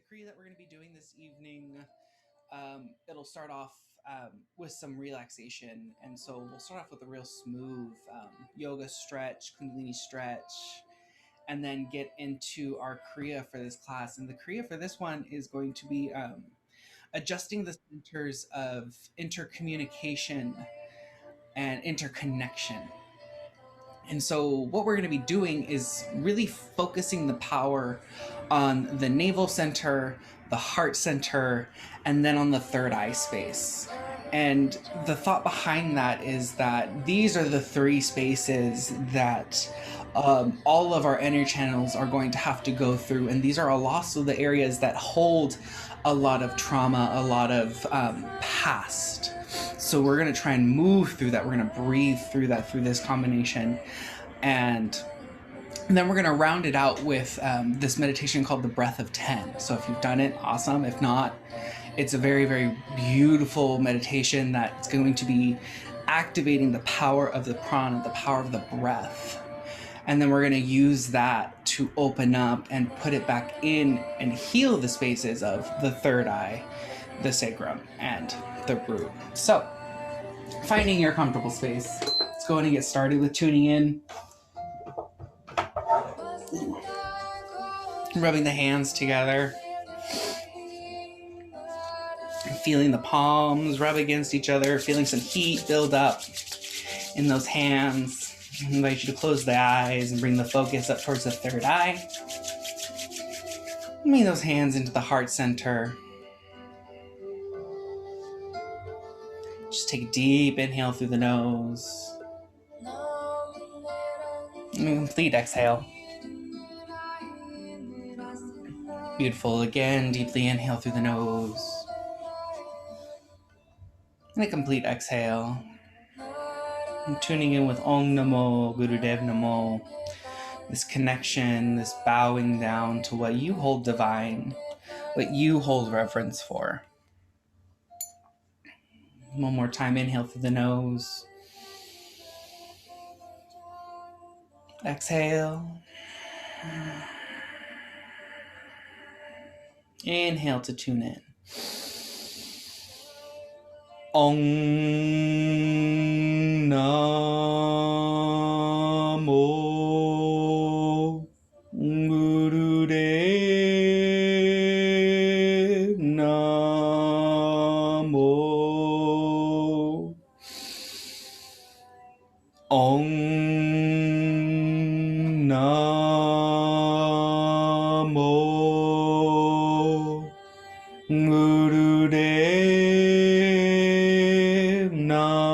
Kriya that we're going to be doing this evening, it'll start off with some relaxation. And so we'll start off with a real smooth yoga stretch, Kundalini stretch, and then get into our Kriya for this class. And the Kriya for this one is going to be adjusting the centers of intercommunication and interconnection. And so, what we're going to be doing is really focusing the power on the navel center, the heart center, and then on the third eye space. And the thought behind that is that these are the three spaces that all of our energy channels are going to have to go through. And these are also the areas that hold a lot of trauma, a lot of past. So we're going to try and move through that. We're going to breathe through that through this combination. And then we're going to round it out with this meditation called the Breath of 10. So if you've done it, awesome. If not, it's a very, very beautiful meditation that's going to be activating the power of the prana, the power of the breath. And then we're going to use that to open up and put it back in and heal the spaces of the third eye, the sacrum, and the root. So, finding your comfortable space. Let's go ahead and get started with tuning in. Rubbing the hands together. Feeling the palms rub against each other. Feeling some heat build up in those hands. I invite you to close the eyes and bring the focus up towards the third eye. Bring those hands into the heart center. Just take a deep inhale through the nose. And a complete exhale. Beautiful. Again, deeply inhale through the nose. And a complete exhale. I'm tuning in with Om Namo Gurudev Namo. This connection, this bowing down to what you hold divine, what you hold reverence for. One more time, inhale through the nose. Exhale. Inhale to tune in. Om Namo Gurudev Namo. Om Namo Gurudev Namo.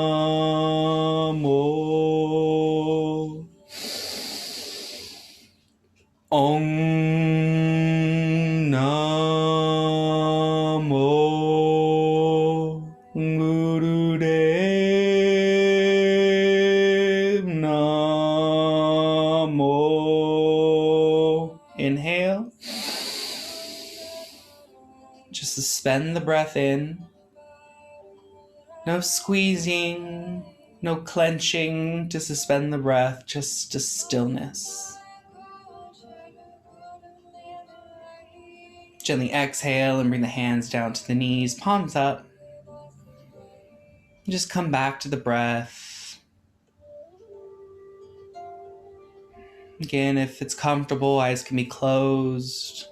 Om Namo Gurudev Namo. Inhale. Just suspend the breath in. No squeezing, no clenching to suspend the breath, just a stillness. Gently exhale and bring the hands down to the knees, palms up. Just come back to the breath. Again, if it's comfortable, eyes can be closed,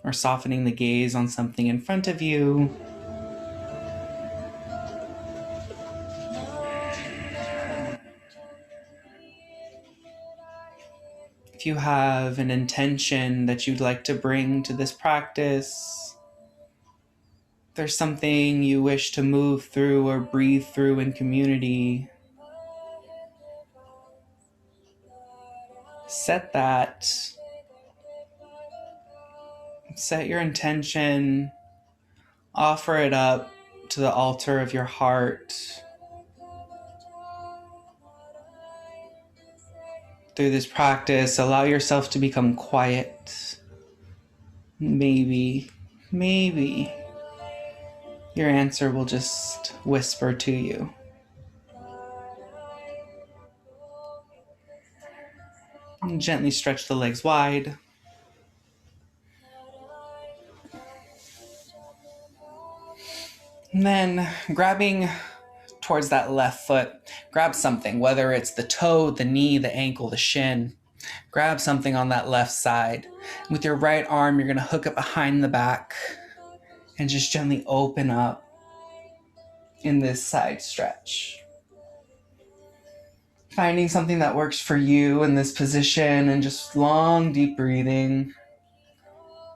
or softening the gaze on something in front of you. If you have an intention that you'd like to bring to this practice, if there's something you wish to move through or breathe through in community, set that. Set your intention, offer it up to the altar of your heart. Through this practice, allow yourself to become quiet. Maybe your answer will just whisper to you. And gently stretch the legs wide. And then grabbing towards that left foot, grab something, whether it's the toe, the knee, the ankle, the shin. Grab something on that left side. With your right arm, you're going to hook it behind the back and just gently open up in this side stretch. Finding something that works for you in this position and just long, deep breathing.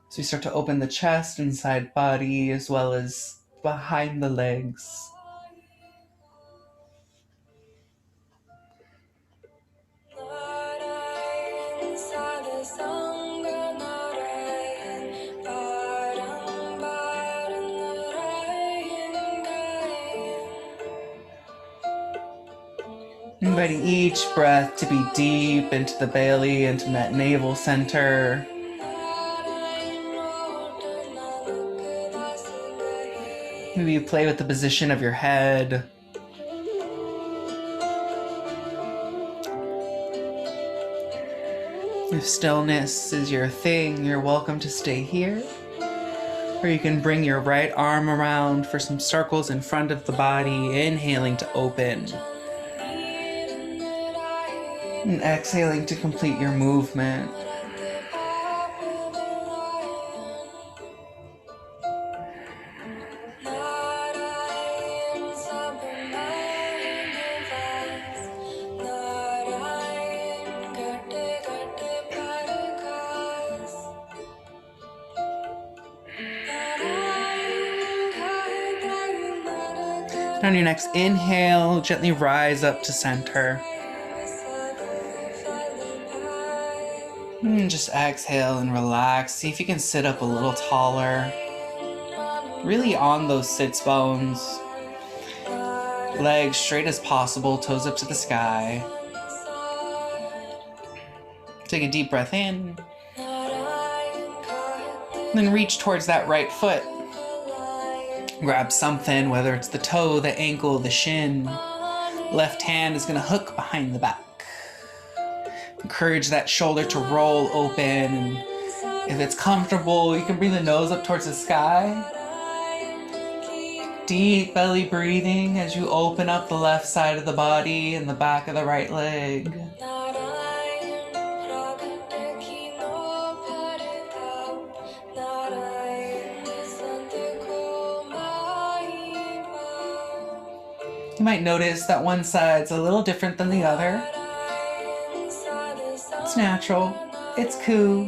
So you start to open the chest and side body as well as behind the legs. Inviting each breath to be deep into the belly, into that navel center. Maybe you play with the position of your head. If stillness is your thing, you're welcome to stay here. Or you can bring your right arm around for some circles in front of the body, inhaling to open. And exhaling to complete your movement. On your next inhale, gently rise up to center. And just exhale and relax. See if you can sit up a little taller. Really on those sits bones. Legs straight as possible, toes up to the sky. Take a deep breath in. Then reach towards that right foot. Grab something, whether it's the toe, the ankle, the shin. Left hand is going to hook behind the back. Encourage that shoulder to roll open. And if it's comfortable, you can bring the nose up towards the sky. Deep belly breathing as you open up the left side of the body and the back of the right leg. You might notice that one side's a little different than the other. It's natural. It's cool.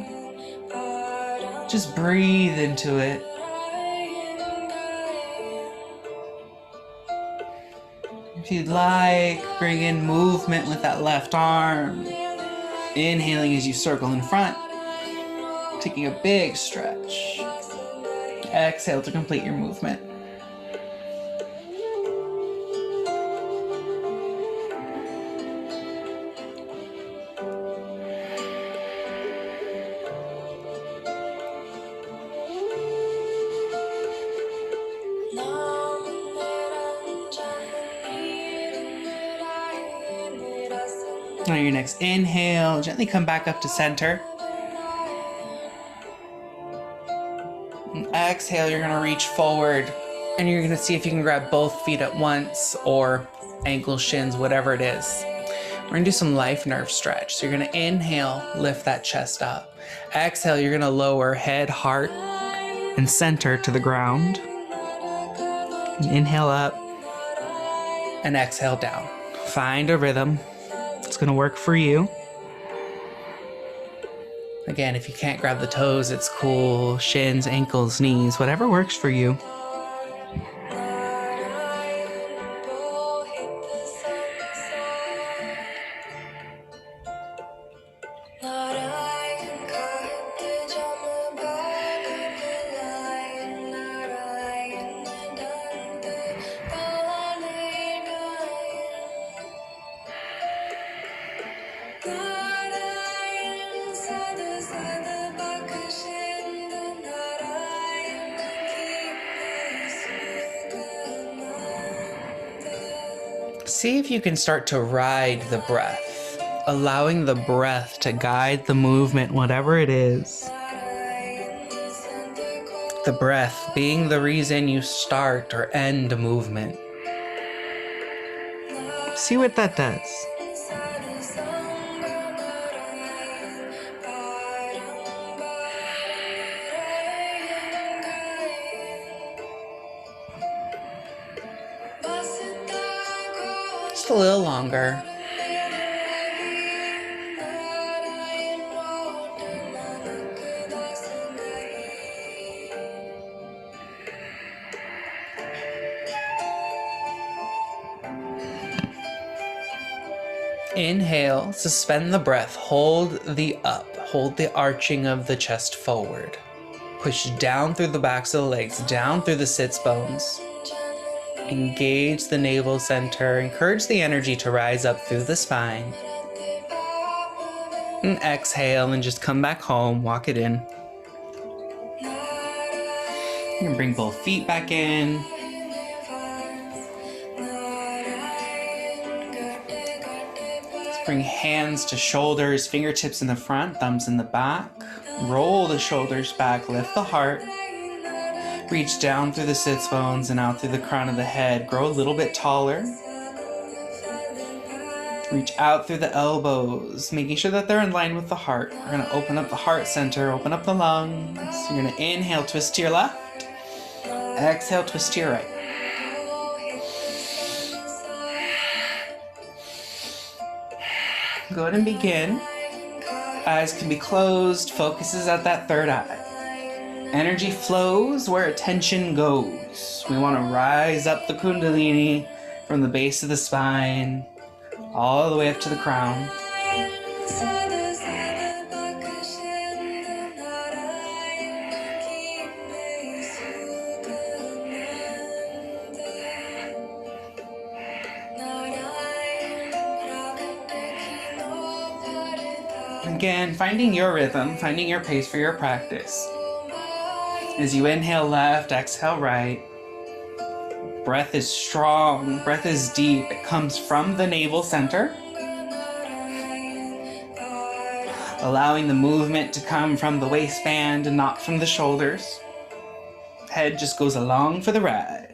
Just breathe into it. If you'd like, bring in movement with that left arm. Inhaling as you circle in front. Taking a big stretch. Exhale to complete your movement. On your next inhale, gently come back up to center. And exhale, you're going to reach forward and you're going to see if you can grab both feet at once or ankles, shins, whatever it is. We're going to do some life nerve stretch. So you're going to inhale, lift that chest up. Exhale, you're going to lower head, heart, and center to the ground. And inhale up and exhale down. Find a rhythm. It's going to work for you. Again, if you can't grab the toes, it's cool. Shins, ankles, knees, whatever works for you. See if you can start to ride the breath, allowing the breath to guide the movement, whatever it is. The breath being the reason you start or end a movement. See what that does. Just a little longer. Inhale, suspend the breath, hold the up, hold the arching of the chest forward. Push down through the backs of the legs, down through the sits bones. Engage the navel center, encourage the energy to rise up through the spine. And exhale and just come back home, walk it in. You can bring both feet back in. Bring hands to shoulders, fingertips in the front, thumbs in the back. Roll the shoulders back, lift the heart. Reach down through the sits bones and out through the crown of the head. Grow a little bit taller. Reach out through the elbows, making sure that they're in line with the heart. We're going to open up the heart center, open up the lungs. You're going to inhale, twist to your left. Exhale, twist to your right. Go ahead and begin. Eyes can be closed, focus is at that third eye. Energy flows where attention goes. We want to rise up the Kundalini from the base of the spine, all the way up to the crown. Again, finding your rhythm, finding your pace for your practice. As you inhale left, exhale right. Breath is strong, breath is deep. It comes from the navel center. Allowing the movement to come from the waistband and not from the shoulders. Head just goes along for the ride.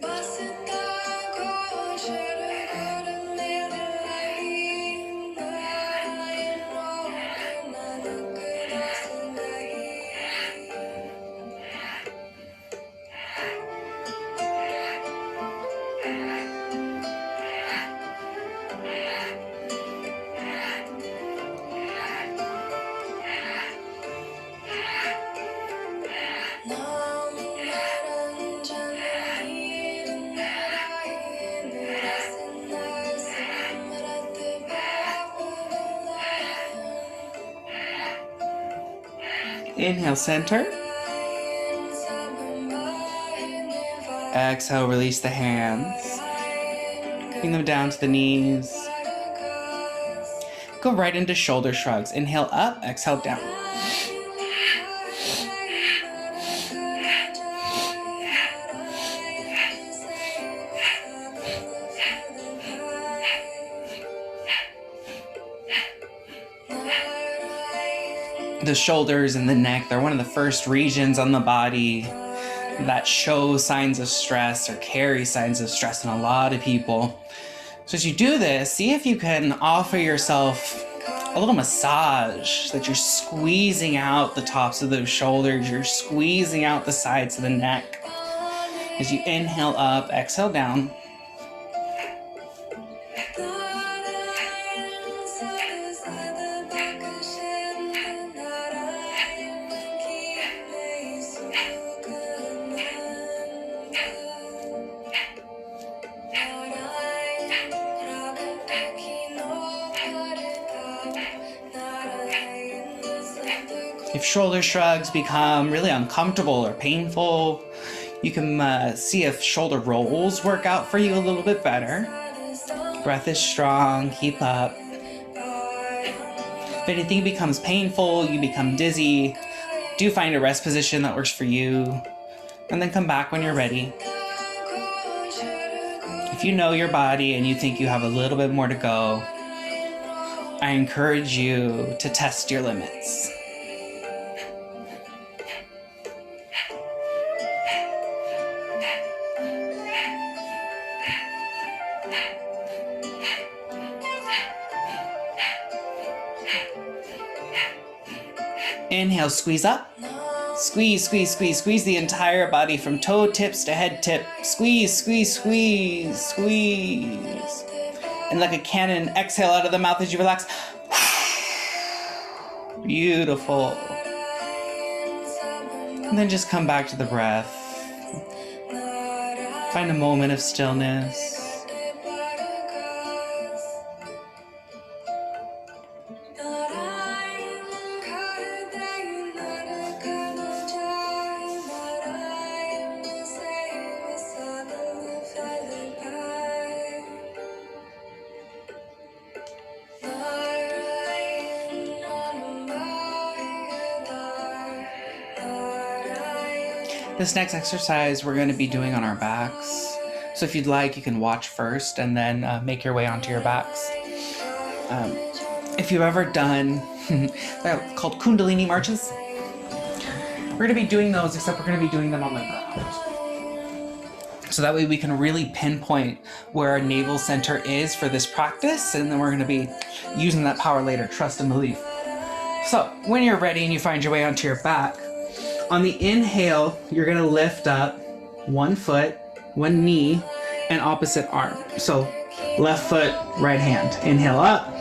Inhale, center. Exhale, release the hands. Bring them down to the knees. Go right into shoulder shrugs. Inhale up, exhale down. The shoulders and the neck, they're one of the first regions on the body that show signs of stress or carry signs of stress in a lot of people. So as you do this, see if you can offer yourself a little massage, that you're squeezing out the tops of those shoulders, you're squeezing out the sides of the neck. As you inhale up, exhale down. If shoulder shrugs become really uncomfortable or painful, you can see if shoulder rolls work out for you a little bit better. Breath is strong, keep up. If anything becomes painful, you become dizzy, do find a rest position that works for you, and then come back when you're ready. If you know your body and you think you have a little bit more to go, I encourage you to test your limits. Inhale, squeeze up. Squeeze, squeeze, squeeze, squeeze the entire body from toe tips to head tip. Squeeze, squeeze, squeeze, squeeze. And like a cannon, exhale out of the mouth as you relax. Beautiful. And then just come back to the breath. Find a moment of stillness. This next exercise we're going to be doing on our backs. So if you'd like, you can watch first and then make your way onto your backs. If you've ever done, they're called Kundalini marches. We're going to be doing those, except we're going to be doing them on the ground. So that way we can really pinpoint where our navel center is for this practice, and then we're going to be using that power later, trust and belief. So when you're ready and you find your way onto your back, on the inhale, you're going to lift up one foot, one knee, and opposite arm. So left foot, right hand. Inhale up,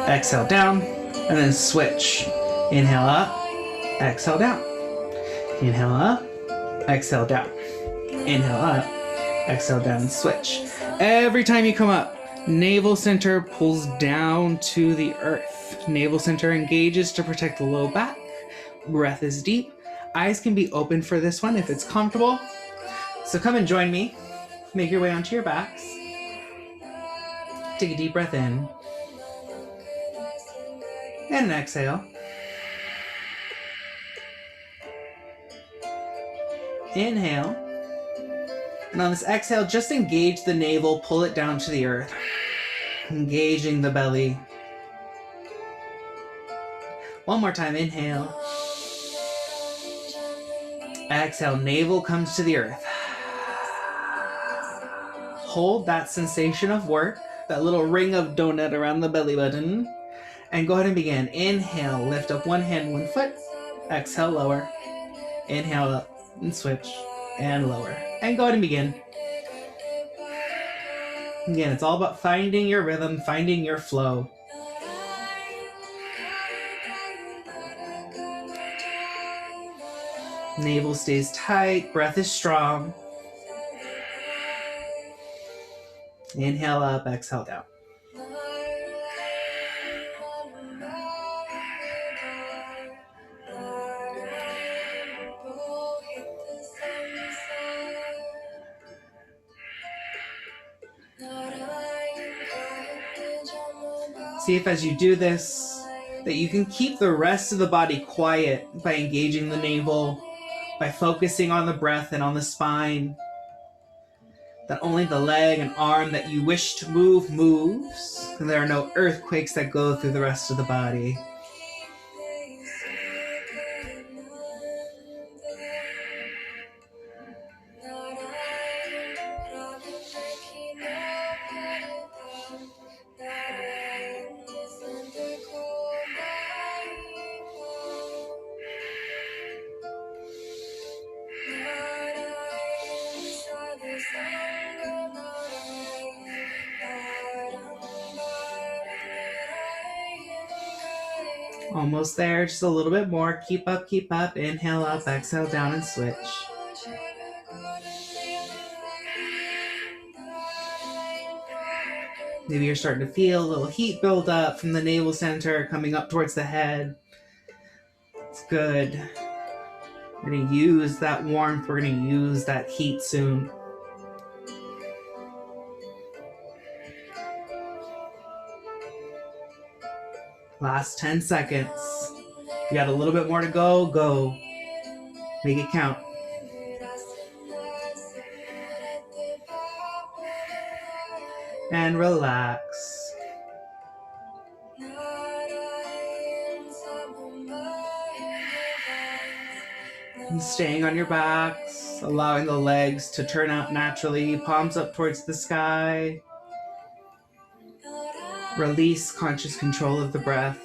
exhale down, and then switch. Inhale up, exhale down. Inhale up, exhale down. Inhale up, exhale down, and switch. Every time you come up, navel center pulls down to the earth. Navel center engages to protect the low back. Breath is deep. Eyes can be open for this one if it's comfortable. So come and join me. Make your way onto your backs. Take a deep breath in. And an exhale. Inhale. And on this exhale, just engage the navel, pull it down to the earth. Engaging the belly. One more time, inhale. Exhale, navel comes to the earth. Hold that sensation of work, that little ring of donut around the belly button, and go ahead and begin. Inhale, lift up one hand, one foot. Exhale, lower. Inhale up and switch and lower. And go ahead and begin. Again, it's all about finding your rhythm, finding your flow. Navel stays tight, breath is strong. Inhale up, exhale down. See if as you do this, that you can keep the rest of the body quiet by engaging the navel, by focusing on the breath and on the spine. That only the leg and arm that you wish to move moves, and there are no earthquakes that go through the rest of the body. Almost there, just a little bit more. Keep up, keep up. Inhale up, exhale down, and switch. Maybe you're starting to feel a little heat build up from the navel center coming up towards the head. It's good. We're going to use that warmth. We're going to use that heat soon. Last 10 seconds. You got a little bit more to go. Go. Make it count. And relax. And staying on your backs, allowing the legs to turn out naturally, palms up towards the sky. Release conscious control of the breath.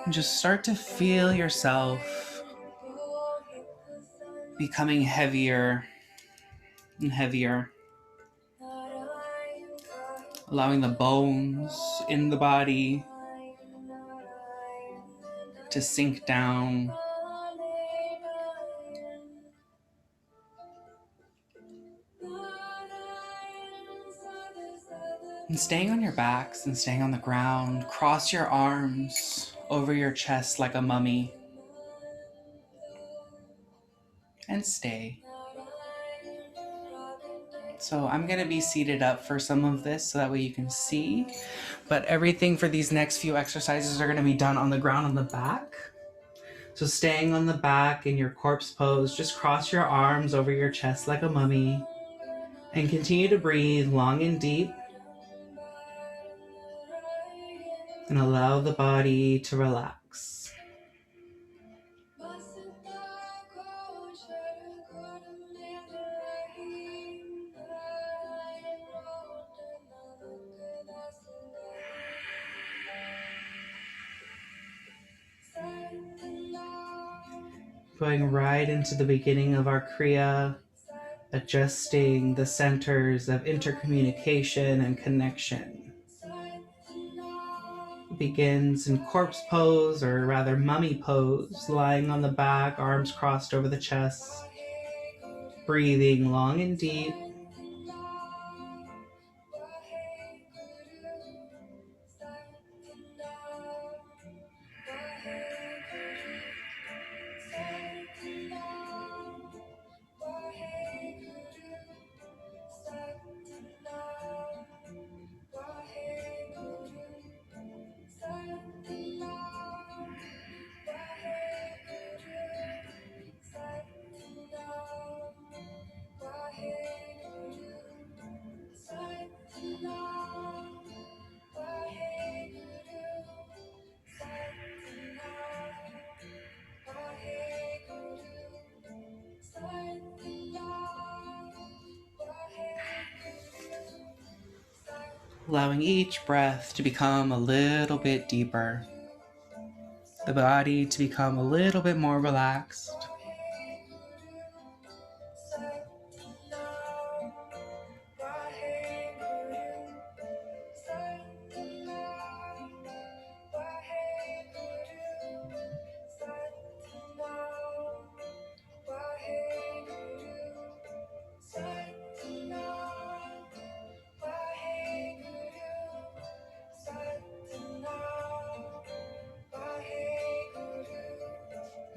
And just start to feel yourself becoming heavier and heavier, allowing the bones in the body to sink down. And staying on your backs and staying on the ground, cross your arms over your chest like a mummy. And stay. So I'm going to be seated up for some of this so that way you can see. But everything for these next few exercises are going to be done on the ground on the back. So staying on the back in your corpse pose, just cross your arms over your chest like a mummy. And continue to breathe long and deep. And allow the body to relax. Going right into the beginning of our Kriya, adjusting the centers of intercommunication and connection. It begins in corpse pose, or rather mummy pose, lying on the back, arms crossed over the chest, breathing long and deep. Allowing each breath to become a little bit deeper. The body to become a little bit more relaxed.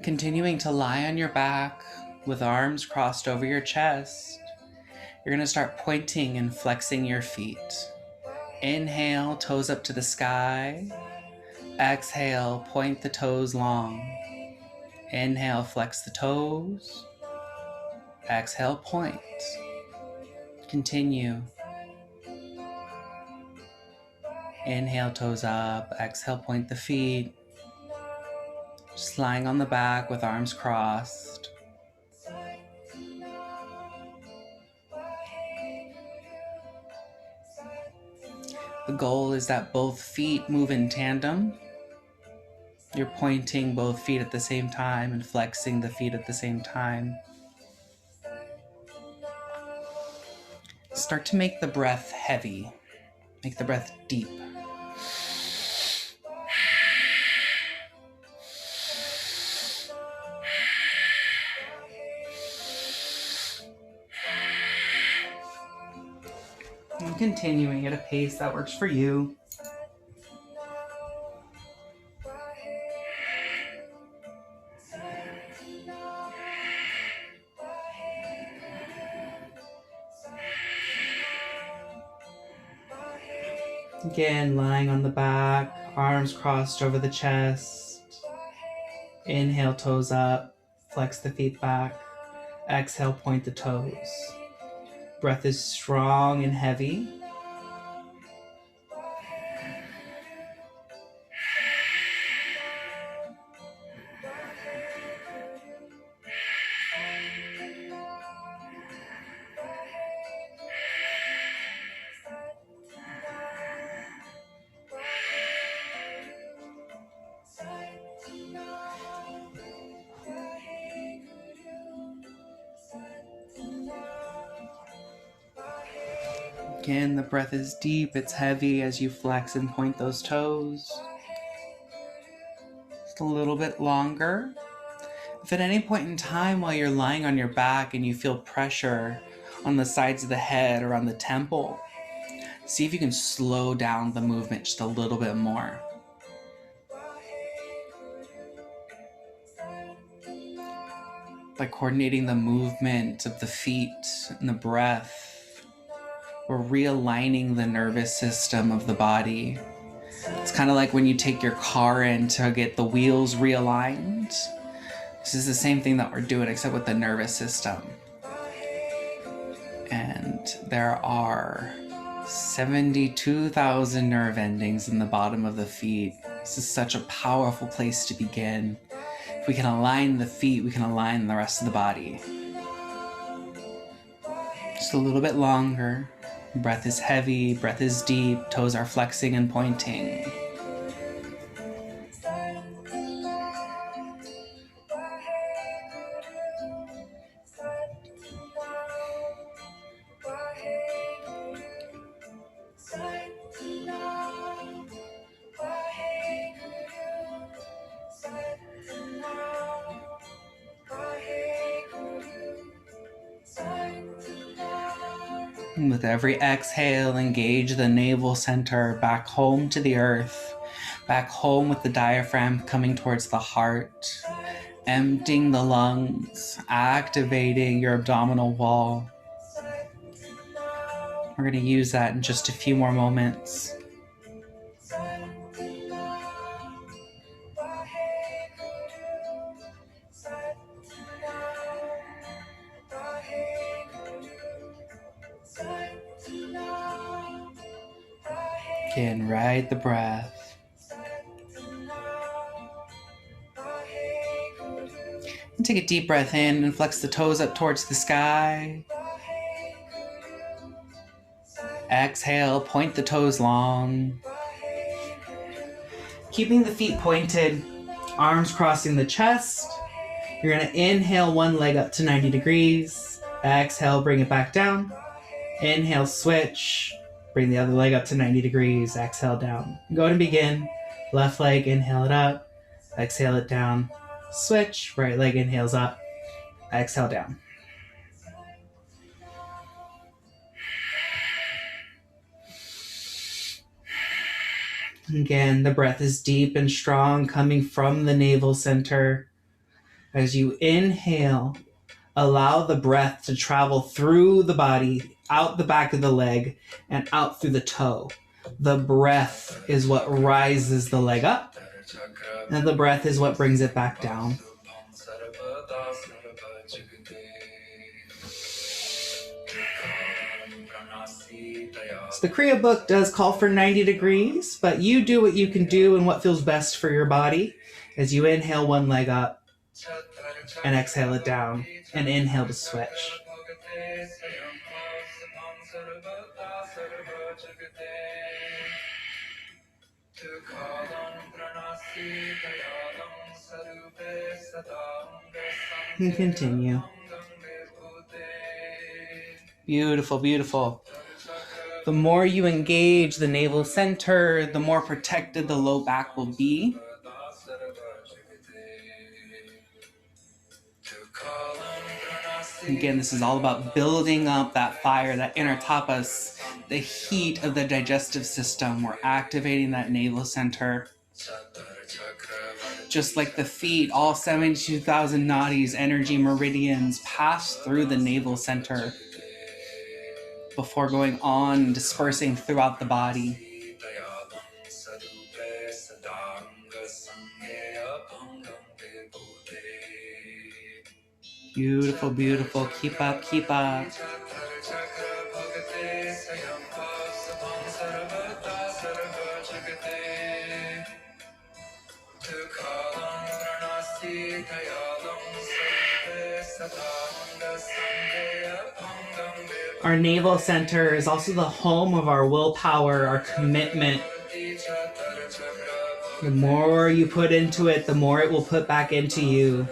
Continuing to lie on your back with arms crossed over your chest, you're going to start pointing and flexing your feet. Inhale, toes up to the sky. Exhale, point the toes long. Inhale, flex the toes. Exhale, point. Continue. Inhale, toes up. Exhale, point the feet. Just lying on the back with arms crossed. The goal is that both feet move in tandem. You're pointing both feet at the same time and flexing the feet at the same time. Start to make the breath heavy. Make the breath deep. And continuing at a pace that works for you. Again, lying on the back, arms crossed over the chest. Inhale, toes up, flex the feet back. Exhale, point the toes. Breath is strong and heavy. Again, the breath is deep, it's heavy as you flex and point those toes. Just a little bit longer. If at any point in time while you're lying on your back and you feel pressure on the sides of the head or on the temple, see if you can slow down the movement just a little bit more. By coordinating the movement of the feet and the breath, we're realigning the nervous system of the body. It's kind of like when you take your car in to get the wheels realigned. This is the same thing that we're doing, except with the nervous system. And there are 72,000 nerve endings in the bottom of the feet. This is such a powerful place to begin. If we can align the feet, we can align the rest of the body. Just a little bit longer. Breath is heavy, breath is deep, toes are flexing and pointing. And with every exhale, engage the navel center back home to the earth, back home with the diaphragm coming towards the heart, emptying the lungs, activating your abdominal wall. We're going to use that in just a few more moments. Again, ride the breath. And take a deep breath in and flex the toes up towards the sky. Exhale, point the toes long. Keeping the feet pointed, arms crossing the chest. You're going to inhale one leg up to 90 degrees. Exhale, bring it back down. Inhale, switch. Bring the other leg up to 90 degrees. Exhale down. Go to begin. Left leg, inhale it up. Exhale it down. Switch. Right leg inhales up. Exhale down. Again, the breath is deep and strong, coming from the navel center. As you inhale, allow the breath to travel through the body, out the back of the leg, and out through the toe. The breath is what rises the leg up, and the breath is what brings it back down. So the Kriya book does call for 90 degrees, but you do what you can do and what feels best for your body as you inhale one leg up and exhale it down and inhale to switch. And continue. Beautiful, beautiful. The more you engage the navel center, the more protected the low back will be. Again, this is all about building up that fire, that inner tapas, the heat of the digestive system. We're activating that navel center. Just like the feet, all 72,000 nadis, energy meridians, pass through the navel center before going on and dispersing throughout the body. Beautiful, beautiful. Keep up, keep up. Our navel center is also the home of our willpower, our commitment. The more you put into it, the more it will put back into you.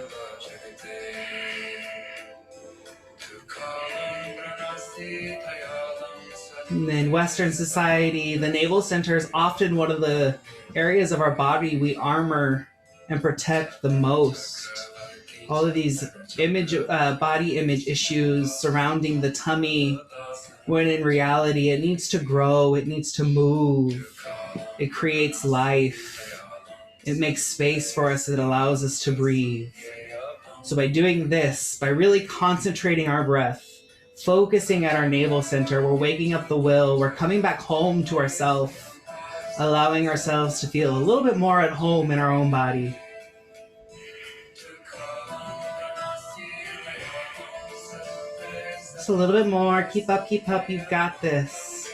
In Western society, the navel center is often one of the areas of our body we armor and protect the most. All of these body image issues surrounding the tummy, when in reality it needs to grow, it needs to move, it creates life, it makes space for us, it allows us to breathe. So by doing this, by really concentrating our breath, focusing at our navel center, we're waking up the will, we're coming back home to ourselves, allowing ourselves to feel a little bit more at home in our own body. Just a little bit more. Keep up, you've got this.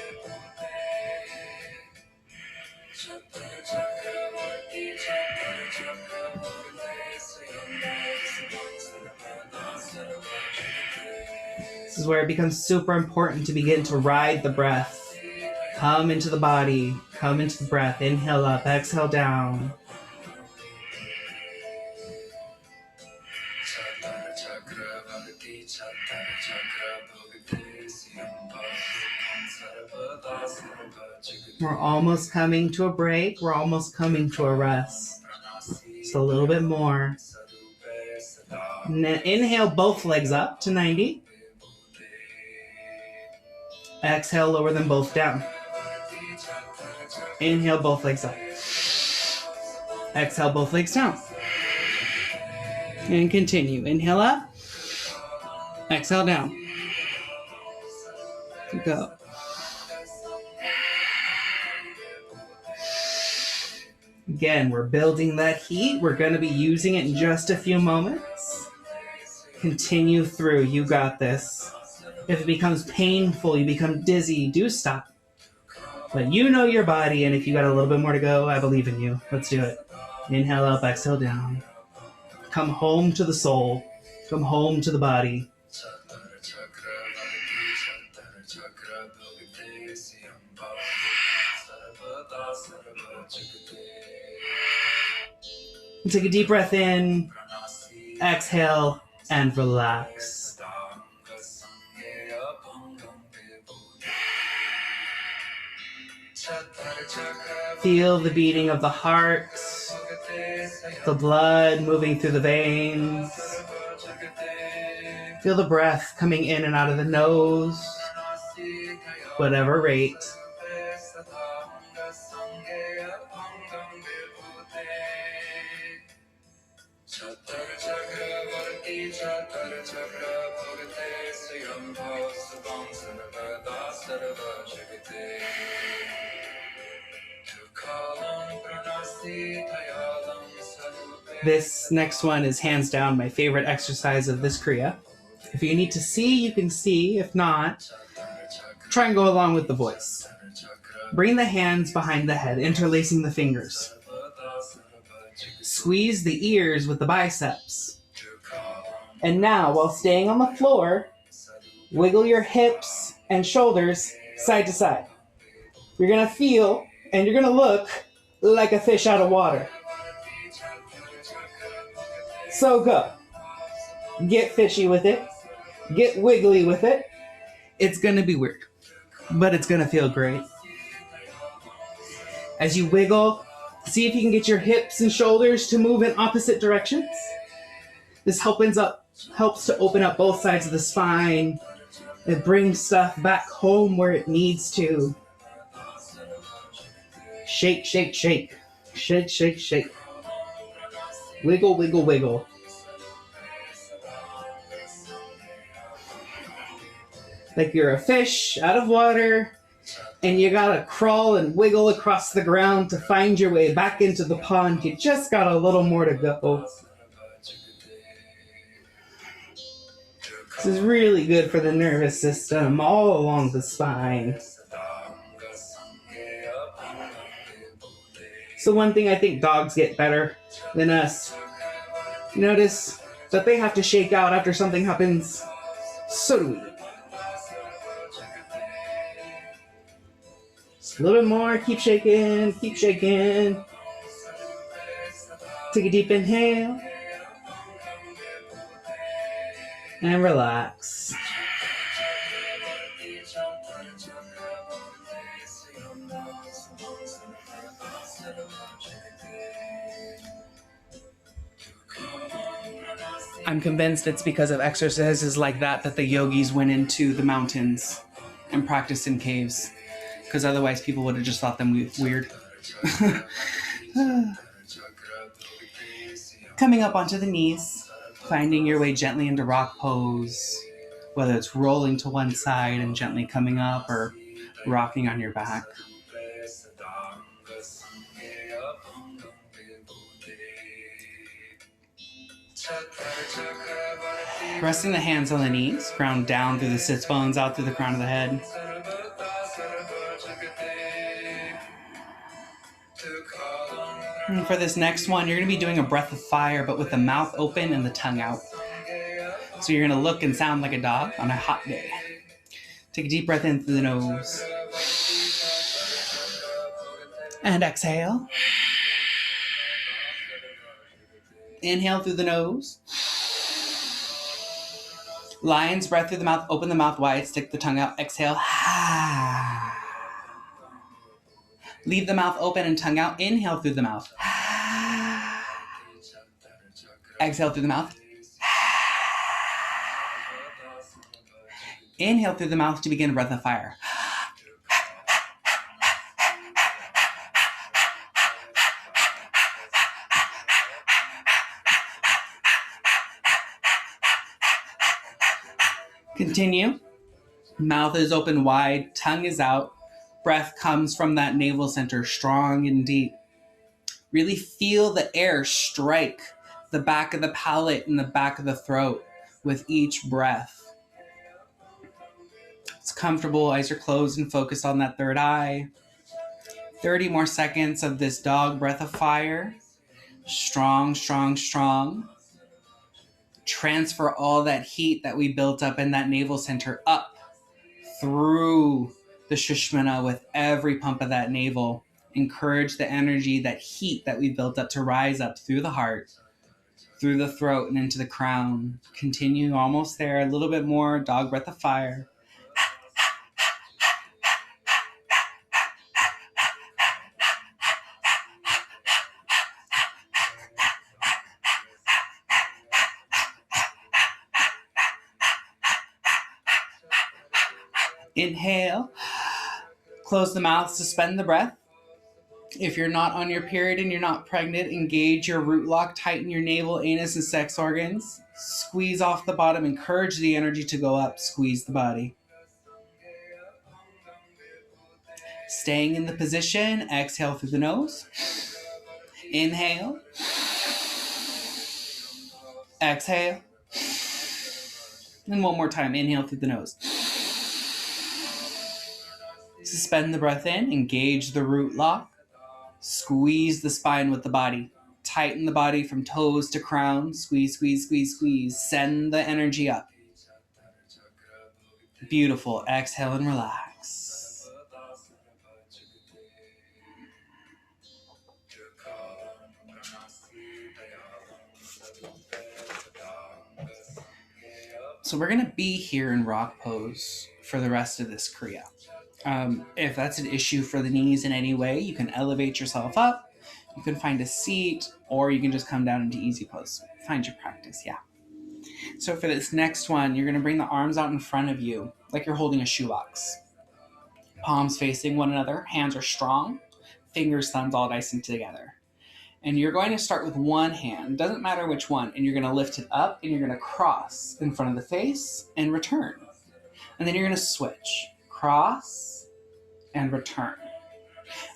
This is where it becomes super important to begin to ride the breath. Come into the body, come into the breath. Inhale up, exhale down. We're almost coming to a break. We're almost coming to a rest. Just a little bit more. Inhale both legs up to 90. Exhale, lower them both down. Inhale both legs up. Exhale both legs down. And continue. Inhale up. Exhale down. Go. Again, we're building that heat. We're going to be using it in just a few moments. Continue through. You got this. If it becomes painful, you become dizzy, do stop. But you know your body, and if you got a little bit more to go, I believe in you. Let's do it. Inhale up, exhale down. Come home to the soul. Come home to the body. Take a deep breath in, exhale, and relax. Feel the beating of the heart, the blood moving through the veins. Feel the breath coming in and out of the nose, whatever rate. This next one is hands down my favorite exercise of this Kriya. If you need to see, you can see. If not, try and go along with the voice. Bring the hands behind the head, interlacing the fingers. Squeeze the ears with the biceps. And now, while staying on the floor, wiggle your hips and shoulders side to side. You're going to feel and you're going to look like a fish out of water. So go. Get fishy with it. Get wiggly with it. It's going to be weird, but it's going to feel great. As you wiggle, see if you can get your hips and shoulders to move in opposite directions. This helps to open up both sides of the spine. It brings stuff back home where it needs to. Shake, shake, shake. Shake, shake, shake. Wiggle, wiggle, wiggle. Like you're a fish out of water, and you gotta crawl and wiggle across the ground to find your way back into the pond. You just got a little more to go. This is really good for the nervous system all along the spine. So one thing I think dogs get better than us. Notice that they have to shake out after something happens. So do we. Just a little bit more. Keep shaking. Keep shaking. Take a deep inhale. And relax. I'm convinced it's because of exercises like that the yogis went into the mountains and practiced in caves, because otherwise people would have just thought them weird. Coming up onto the knees, finding your way gently into rock pose, whether it's rolling to one side and gently coming up or rocking on your back. Resting the hands on the knees, ground down through the sits bones, out through the crown of the head. And for this next one, you're going to be doing a breath of fire, but with the mouth open and the tongue out. So you're going to look and sound like a dog on a hot day. Take a deep breath in through the nose. And exhale. Inhale through the nose. Lion's breath through the mouth. Open the mouth wide. Stick the tongue out. Exhale. Leave the mouth open and tongue out. Inhale through the mouth. Exhale through the mouth. Inhale through the mouth to begin a breath of fire. Continue. Mouth is open wide, tongue is out. Breath comes from that navel center, strong and deep. Really feel the air strike the back of the palate and the back of the throat with each breath. It's comfortable, eyes are closed and focused on that third eye. 30 more seconds of this dog breath of fire. Strong, strong, strong. Transfer all that heat that we built up in that navel center up through the Sushumna with every pump of that navel. Encourage the energy, that heat that we built up to rise up through the heart, through the throat and into the crown. Continue, almost there, a little bit more, dog breath of fire. Inhale, close the mouth, suspend the breath. If you're not on your period and you're not pregnant, engage your root lock, tighten your navel, anus, and sex organs. Squeeze off the bottom, encourage the energy to go up, squeeze the body. Staying in the position, exhale through the nose. Inhale. Exhale. And one more time, inhale through the nose. Suspend the breath in, engage the root lock, squeeze the spine with the body, tighten the body from toes to crown, squeeze, squeeze, squeeze, squeeze, send the energy up. Beautiful, exhale and relax. So we're going to be here in rock pose for the rest of this Kriya. If that's an issue for the knees in any way, you can elevate yourself up, you can find a seat, or you can just come down into easy pose. Find your practice, yeah. So for this next one, you're going to bring the arms out in front of you like you're holding a shoebox. Palms facing one another, hands are strong, fingers, thumbs all nice and together. And you're going to start with one hand, doesn't matter which one, and you're going to lift it up and you're going to cross in front of the face and return. And then you're going to switch. Cross and return.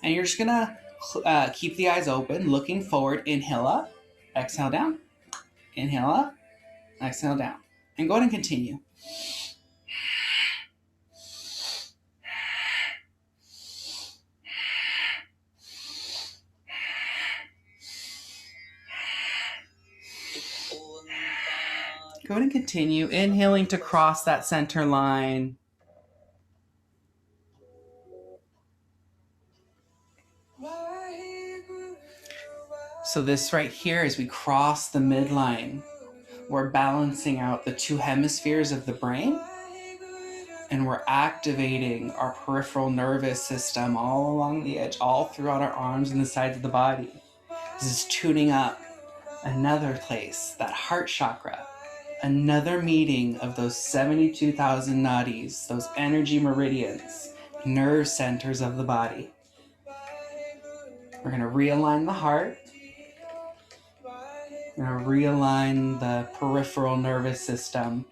And you're just going to keep the eyes open, looking forward. Inhale up, exhale down. Inhale up, exhale down. And go ahead and continue. Go ahead and continue. Inhaling to cross that center line. So this right here, as we cross the midline, we're balancing out the two hemispheres of the brain, and we're activating our peripheral nervous system all along the edge, all throughout our arms and the sides of the body. This is tuning up another place, that heart chakra, another meeting of those 72,000 nadis, those energy meridians, nerve centers of the body. We're going to realign the heart. We're going to realign the peripheral nervous system.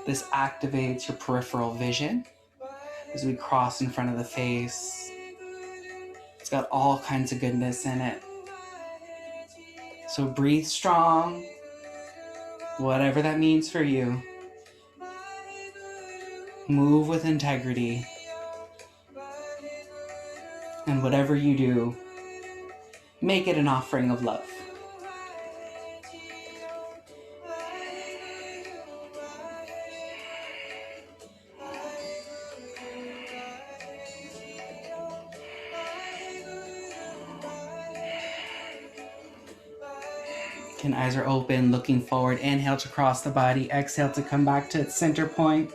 This activates your peripheral vision as we cross in front of the face. It's got all kinds of goodness in it. So breathe strong, whatever that means for you. Move with integrity. And whatever you do, make it an offering of love. Again, eyes are open, looking forward. Inhale to cross the body. Exhale to come back to its center point.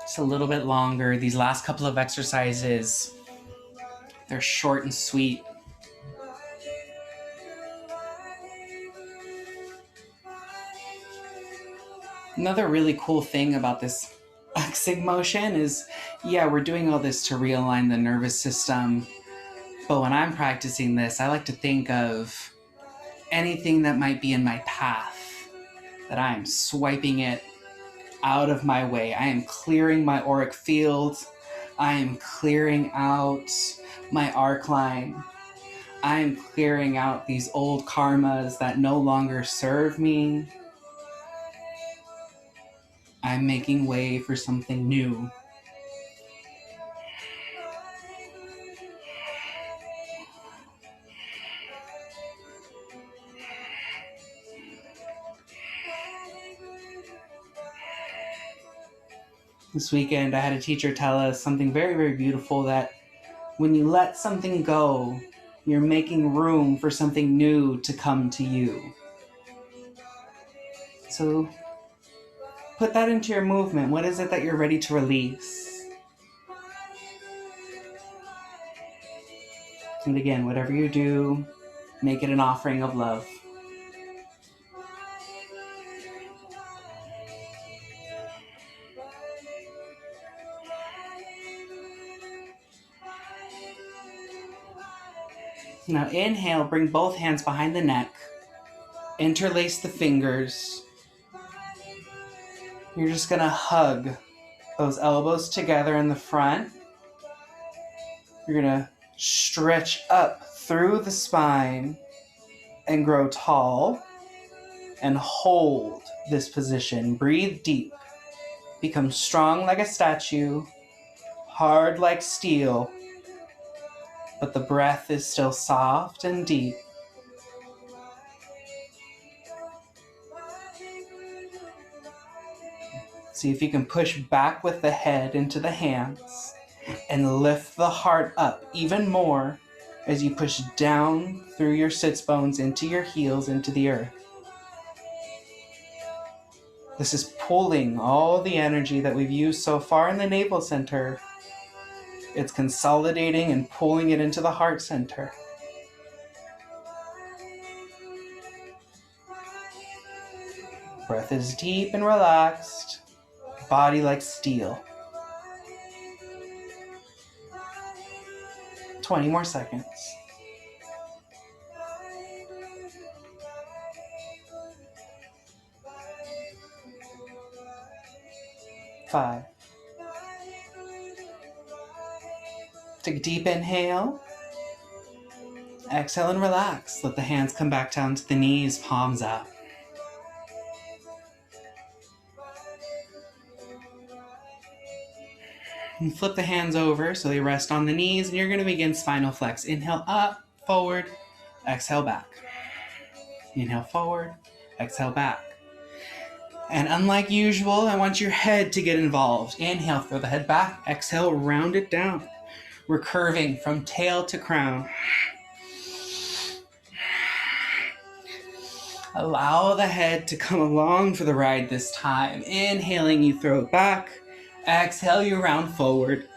Just a little bit longer. These last couple of exercises, they're short and sweet. Another really cool thing about this exhale motion is, yeah, we're doing all this to realign the nervous system, but when I'm practicing this, I like to think of anything that might be in my path, that I am swiping it out of my way. I am clearing my auric field. I am clearing out my arc line. I am clearing out these old karmas that no longer serve me. I'm making way for something new. This weekend, I had a teacher tell us something very, very beautiful, that when you let something go, you're making room for something new to come to you. So put that into your movement. What is it that you're ready to release? And again, whatever you do, make it an offering of love. Now inhale, bring both hands behind the neck. Interlace the fingers. You're just going to hug those elbows together in the front. You're going to stretch up through the spine and grow tall. And hold this position. Breathe deep. Become strong like a statue. Hard like steel. But the breath is still soft and deep. See if you can push back with the head into the hands and lift the heart up even more as you push down through your sits bones into your heels, into the earth. This is pulling all the energy that we've used so far in the navel center. It's consolidating and pulling it into the heart center. Breath is deep and relaxed. Body like steel. 20 more seconds. 5. Take a deep inhale. Exhale and relax. Let the hands come back down to the knees, palms out. And flip the hands over so they rest on the knees, and you're going to begin spinal flex. Inhale up, forward, exhale back. Inhale forward, exhale back. And unlike usual, I want your head to get involved. Inhale, throw the head back. Exhale, round it down. We're curving from tail to crown. Allow the head to come along for the ride this time. Inhaling, you throw it back. Exhale, you round forward.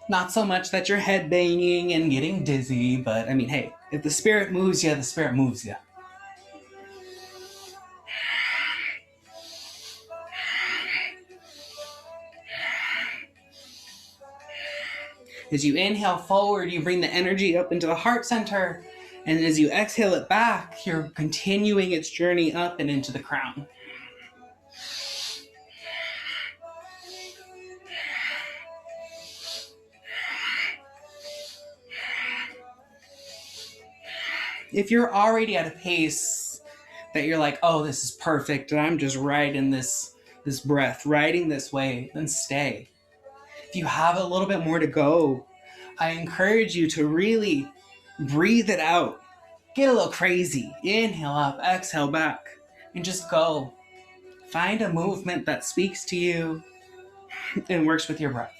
Not so much that you're head banging and getting dizzy, but I mean, hey, if the spirit moves you, the spirit moves you. As you inhale forward, you bring the energy up into the heart center. And as you exhale it back, you're continuing its journey up and into the crown. If you're already at a pace that you're like, oh, this is perfect, and I'm just riding this breath, riding this way, then stay. If you have a little bit more to go, I encourage you to really breathe it out. Get a little crazy. Inhale up, exhale back, and just go. Find a movement that speaks to you and works with your breath.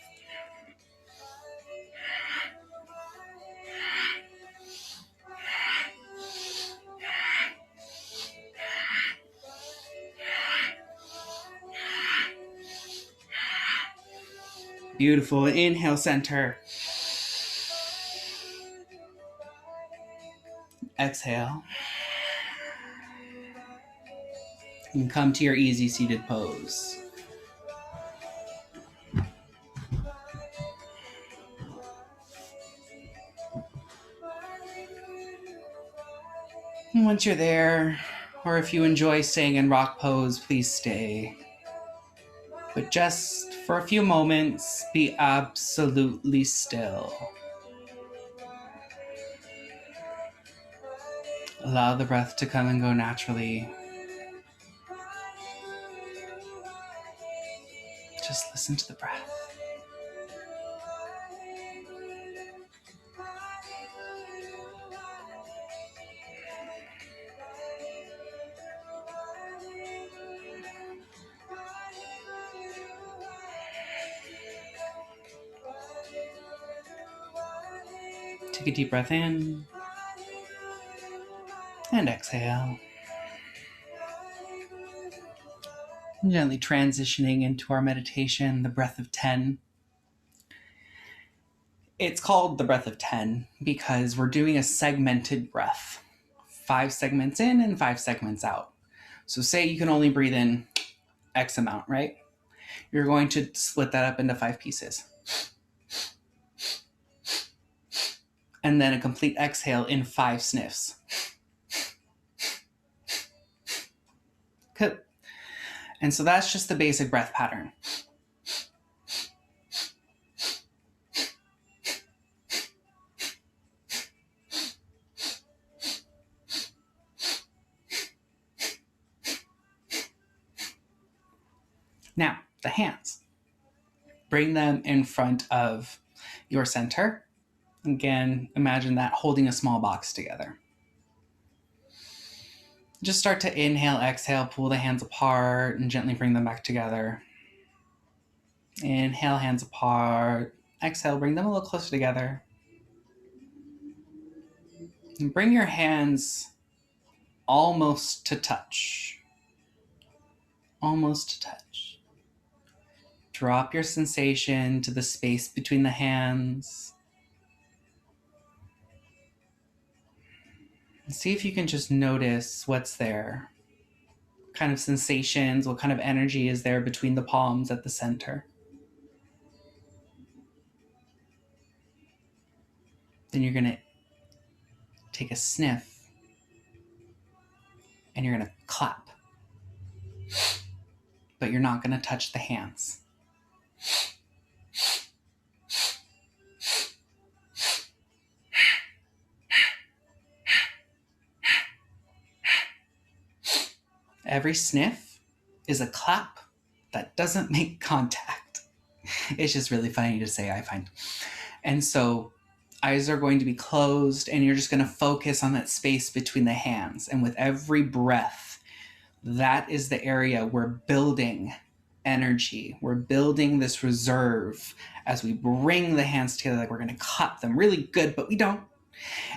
Beautiful. Inhale, center. Exhale. And come to your easy seated pose. And once you're there, or if you enjoy staying in rock pose, please stay. But just for a few moments, be absolutely still. Allow the breath to come and go naturally. Just listen to the breath. Take a deep breath in and exhale. Gently transitioning into our meditation, the breath of 10. It's called the breath of 10 because we're doing a segmented breath. 5 segments in and 5 segments out. So say you can only breathe in X amount, right? You're going to split that up into 5 pieces. And then a complete exhale in 5 sniffs. Good. And so that's just the basic breath pattern. Now, the hands. Bring them in front of your center. Again, imagine that holding a small box together. Just start to inhale, exhale, pull the hands apart and gently bring them back together. Inhale, hands apart. Exhale, bring them a little closer together. And bring your hands almost to touch. Almost to touch. Drop your sensation to the space between the hands. And see if you can just notice what's there. What kind of sensations, what kind of energy is there between the palms at the center. Then you're going to take a sniff and you're going to clap. But you're not going to touch the hands. Every sniff is a clap that doesn't make contact. It's just really funny to say, I find. And so eyes are going to be closed and you're just going to focus on that space between the hands. And with every breath, that is the area we're building energy. We're building this reserve as we bring the hands together, like we're going to clap them really good, but we don't.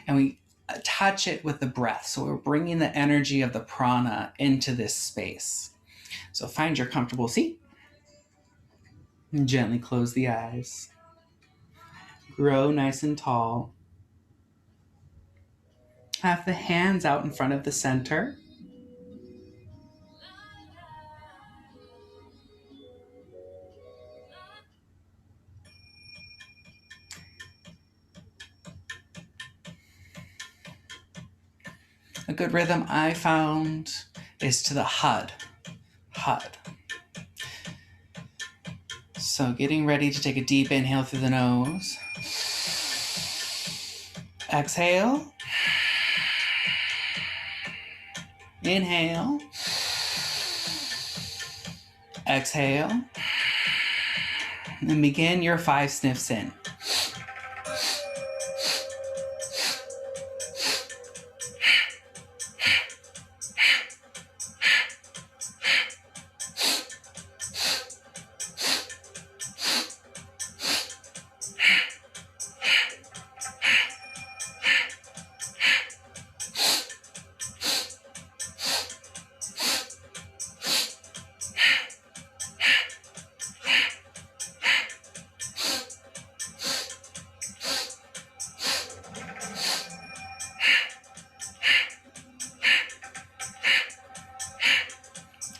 And we attach it with the breath. So we're bringing the energy of the prana into this space. So find your comfortable seat and gently close the eyes. Grow nice and tall. Have the hands out in front of the center. A good rhythm I found is to the hud. Hud. So getting ready to take a deep inhale through the nose. Exhale. Inhale. Exhale. And begin your 5 sniffs in.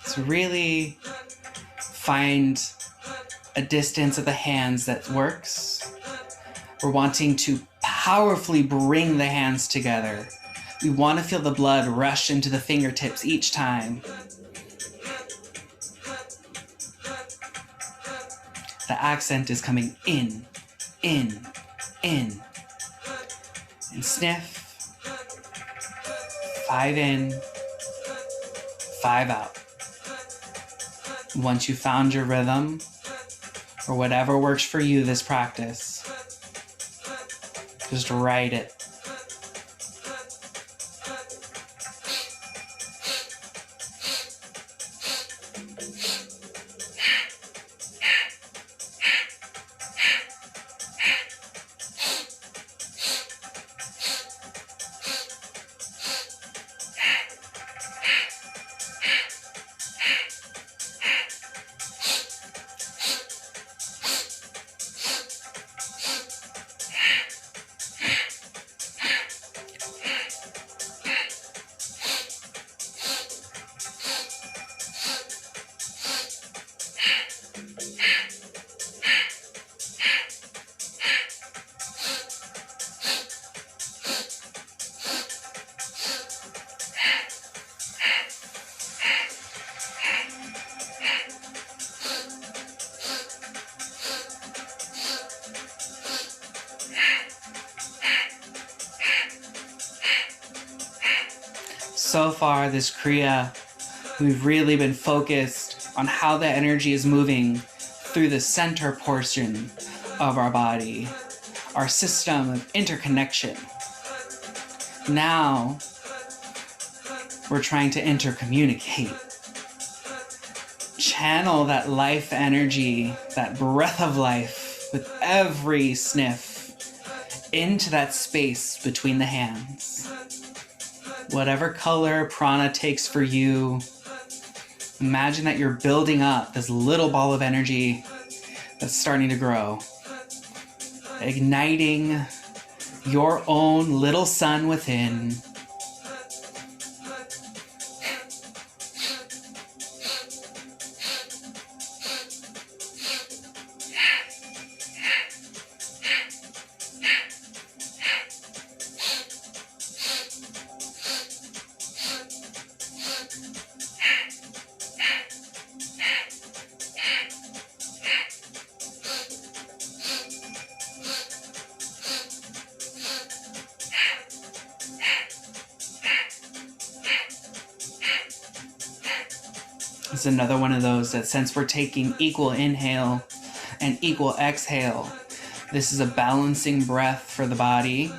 So really find a distance of the hands that works. We're wanting to powerfully bring the hands together. We want to feel the blood rush into the fingertips each time. The accent is coming in, in, in. And sniff. 5 in, 5 out. Once you found your rhythm, or whatever works for you this practice, just write it. So far, this Kriya, we've really been focused on how the energy is moving through the center portion of our body, our system of interconnection. Now, we're trying to intercommunicate. Channel that life energy, that breath of life with every sniff into that space between the hands. Whatever color prana takes for you, imagine that you're building up this little ball of energy that's starting to grow, igniting your own little sun within. It's another one of those that since we're taking equal inhale and equal exhale, this is a balancing breath for the body.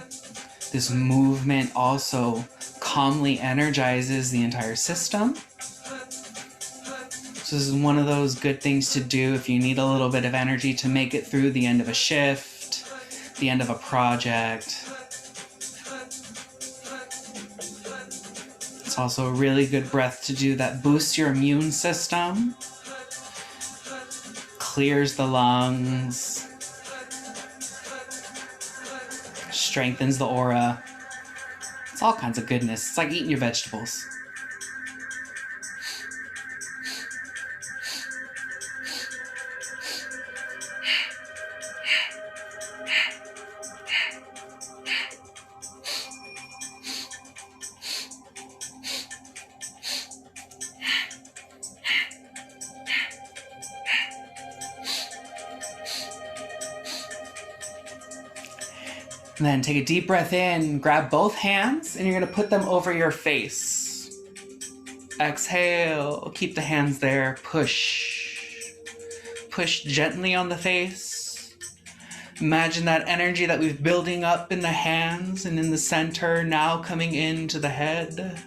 This movement also calmly energizes the entire system. So this is one of those good things to do if you need a little bit of energy to make it through the end of a shift, the end of a project. It's also a really good breath to do that boosts your immune system, clears the lungs, strengthens the aura. It's all kinds of goodness. It's like eating your vegetables. And then take a deep breath in, grab both hands, and you're going to put them over your face. Exhale, keep the hands there, push. Push gently on the face. Imagine that energy that we've building up in the hands and in the center now coming into the head.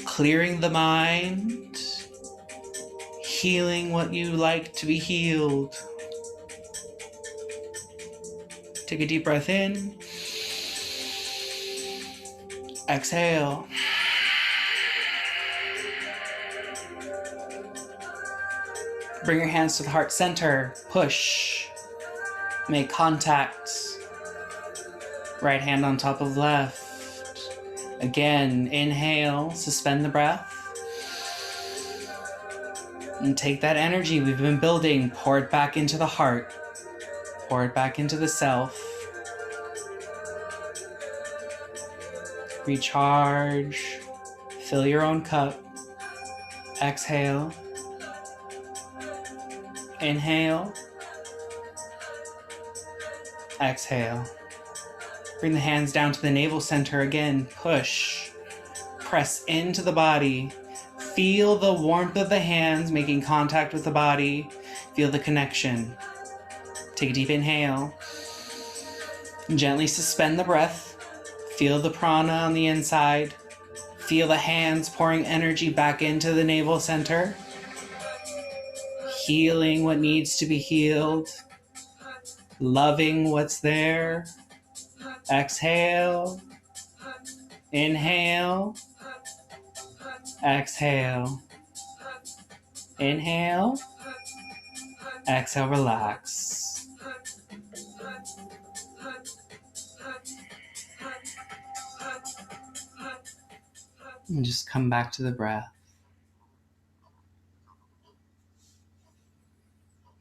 Clearing the mind. Healing what you like to be healed. Take a deep breath in. Exhale. Bring your hands to the heart center. Push. Make contact. Right hand on top of left. Again, inhale, suspend the breath. And take that energy we've been building, pour it back into the heart. Pour it back into the self. Recharge. Fill your own cup. Exhale. Inhale. Exhale. Bring the hands down to the navel center again. Push. Press into the body. Feel the warmth of the hands making contact with the body. Feel the connection. Take a deep inhale. Gently suspend the breath. Feel the prana on the inside. Feel the hands pouring energy back into the navel center. Healing what needs to be healed. Loving what's there. Exhale. Inhale. Exhale. Inhale. Exhale, relax. And just come back to the breath.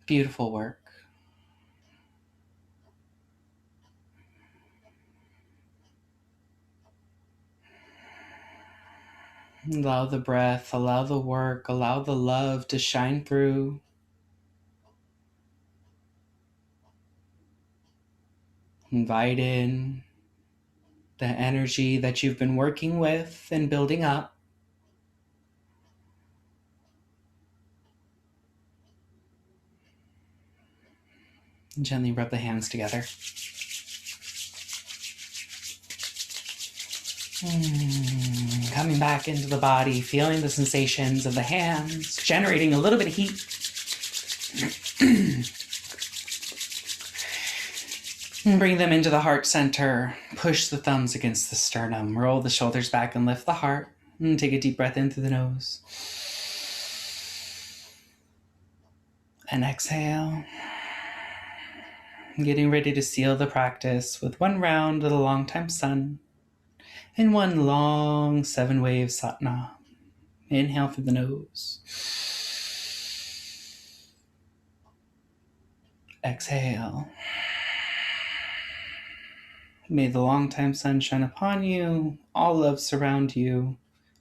Beautiful work. Allow the breath, allow the work, allow the love to shine through. Invite in the energy that you've been working with and building up. And gently rub the hands together. Coming back into the body, feeling the sensations of the hands, generating a little bit of heat. And bring them into the heart center. Push the thumbs against the sternum. Roll the shoulders back and lift the heart. And take a deep breath in through the nose. And exhale. Getting ready to seal the practice with one round of the long time sun. And one long 7-wave satna. Inhale through the nose. Exhale. May the long time sun shine upon you, all love surround you,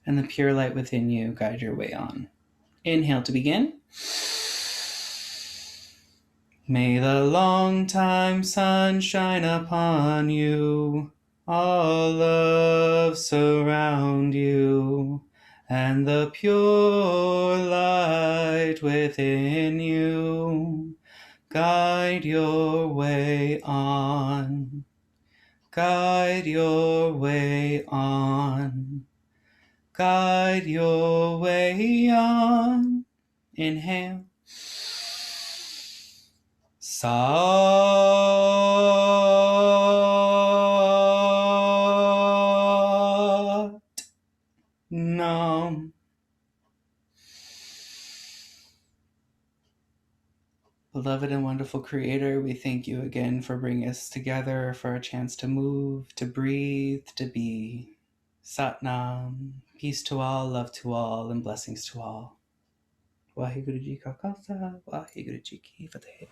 and the pure light within you guide your way on. Inhale to begin. May the long time sun shine upon you, all love surround you, and the pure light within you guide your way on. Guide your way on. Guide your way on. Inhale. Sat Nam. Beloved and wonderful Creator, we thank you again for bringing us together, for a chance to move, to breathe, to be. Satnam, peace to all, love to all, and blessings to all. Waheguru Ji Ka Khalsa, Waheguru Ji Ki Fateh.